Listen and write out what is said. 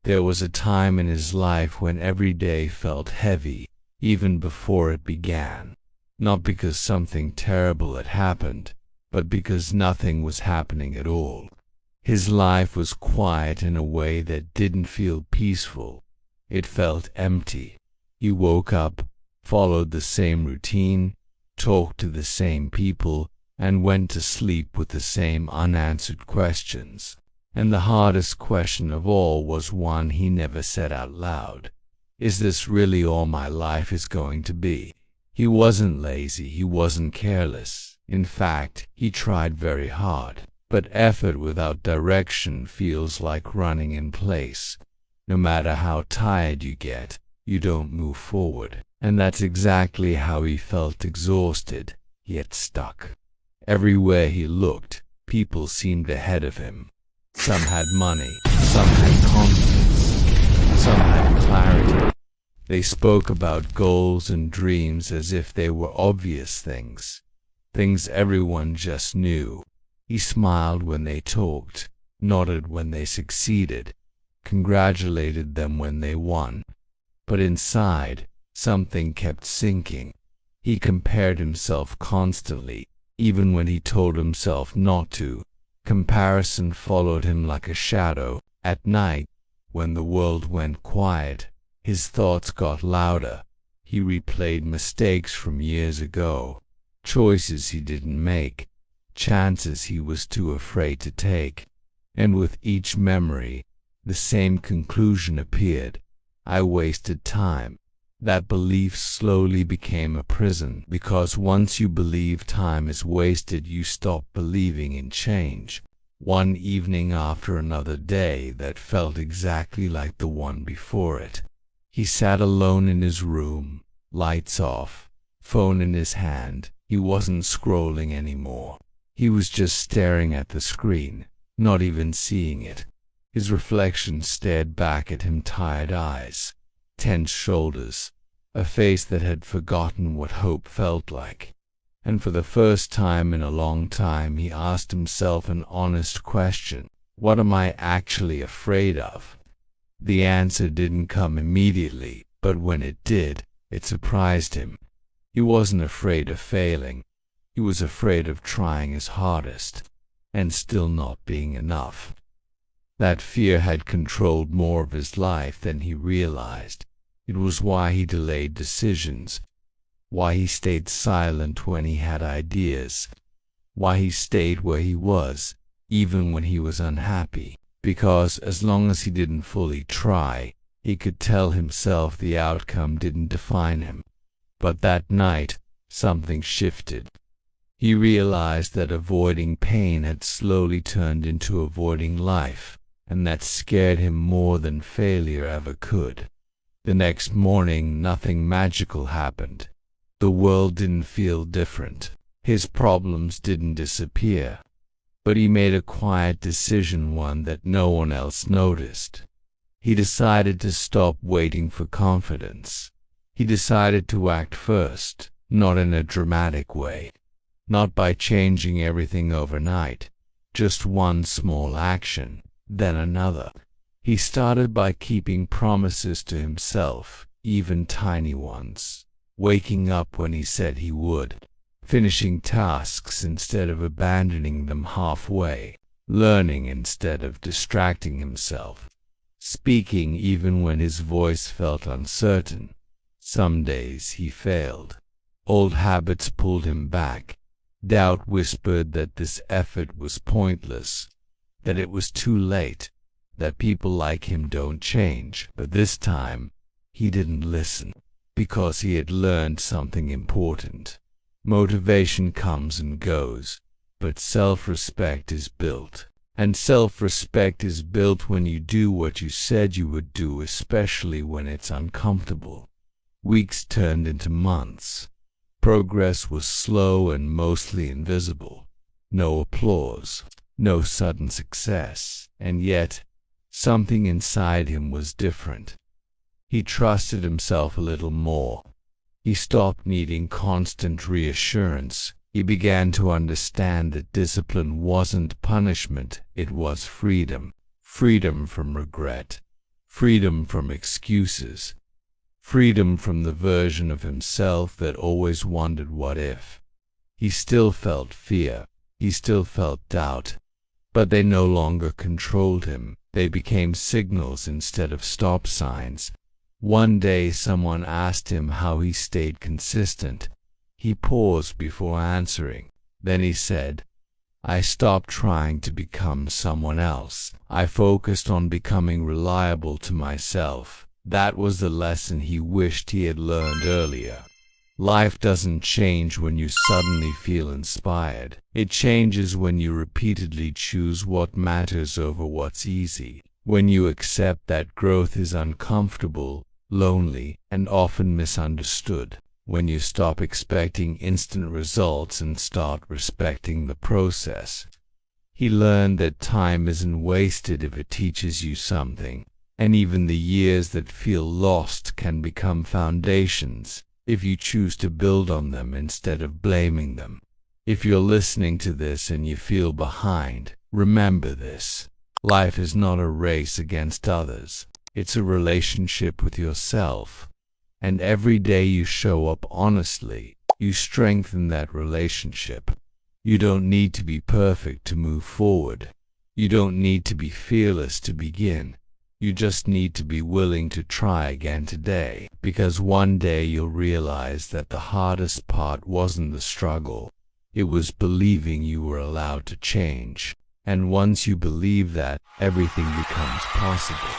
There was a time in his life when every day felt heavy, even before it began. Not because something terrible had happened, but because nothing was happening at all. His life was quiet in a way that didn't feel peaceful. It felt empty. He woke up, followed the same routine, talked to the same people, and went to sleep with the same unanswered questions. And the hardest question of all was one he never said out loud. Is this really all my life is going to be? He wasn't lazy, he wasn't careless. In fact, he tried very hard. But effort without direction feels like running in place. No matter how tired you get, you don't move forward. And that's exactly how he felt, exhausted, yet stuck. Everywhere he looked, people seemed ahead of him. Some had money, some had confidence, some had clarity. They spoke about goals and dreams as if they were obvious things everyone just knew. He smiled when they talked, nodded when they succeeded, congratulated them when they won. But inside, something kept sinking. He compared himself constantly, even when he told himself not to. Comparison followed him like a shadow. At night, when the world went quiet, his thoughts got louder. He replayed mistakes from years ago, choices he didn't make, chances he was too afraid to take. And with each memory, the same conclusion appeared. I wasted time. That belief slowly became a prison, because once you believe time is wasted, you stop believing in change. One evening after another day that felt exactly like the one before it, he sat alone in his room, lights off, phone in his hand. He wasn't scrolling anymore. He was just staring at the screen, not even seeing it. His reflection stared back at him, tired eyes, tense shoulders, a face that had forgotten what hope felt like. And for the first time in a long time, he asked himself an honest question. What am I actually afraid of? The answer didn't come immediately, but when it did, it surprised him. He wasn't afraid of failing. He was afraid of trying his hardest and still not being enough. That fear had controlled more of his life than he realized. It was why he delayed decisions, why he stayed silent when he had ideas, why he stayed where he was, even when he was unhappy. Because as long as he didn't fully try, he could tell himself the outcome didn't define him. But that night, something shifted. He realized that avoiding pain had slowly turned into avoiding life, and that scared him more than failure ever could. The next morning, nothing magical happened. The world didn't feel different. His problems didn't disappear. But he made a quiet decision, one that no one else noticed. He decided to stop waiting for confidence. He decided to act first, not in a dramatic way, not by changing everything overnight, just one small action, then another. He started by keeping promises to himself, even tiny ones. Waking up when he said he would, finishing tasks instead of abandoning them halfway, learning instead of distracting himself, speaking even when his voice felt uncertain. Some days he failed. Old habits pulled him back. Doubt whispered that this effort was pointless, that it was too late, that people like him don't change. But this time, he didn't listen, because he had learned something important. Motivation comes and goes, but self-respect is built. And self-respect is built when you do what you said you would do, especially when it's uncomfortable. Weeks turned into months. Progress was slow and mostly invisible. No applause, no sudden success. And yet, something inside him was different. He trusted himself a little more. He stopped needing constant reassurance. He began to understand that discipline wasn't punishment, it was freedom. Freedom from regret. freedom from excuses, freedom from the version of himself that always wondered what if. He still felt fear, he still felt doubt, but they no longer controlled him. They became signals instead of stop signs. One day someone asked him how he stayed consistent. He paused before answering. Then he said, "I stopped trying to become someone else. I focused on becoming reliable to myself." That was the lesson he wished he had learned earlier. Life doesn't change when you suddenly feel inspired. It changes when you repeatedly choose what matters over what's easy. When you accept that growth is uncomfortable, lonely, and often misunderstood. When you stop expecting instant results and start respecting the process. He learned that time isn't wasted if it teaches you something, and even the years that feel lost can become foundations if you choose to build on them instead of blaming them. If you're listening to this and you feel behind, remember this. Life is not a race against others. It's a relationship with yourself. And every day you show up honestly, you strengthen that relationship. You don't need to be perfect to move forward. You don't need to be fearless to begin. You just need to be willing to try again today, because one day you'll realize that the hardest part wasn't the struggle. It was believing you were allowed to change. And once you believe that, everything becomes possible.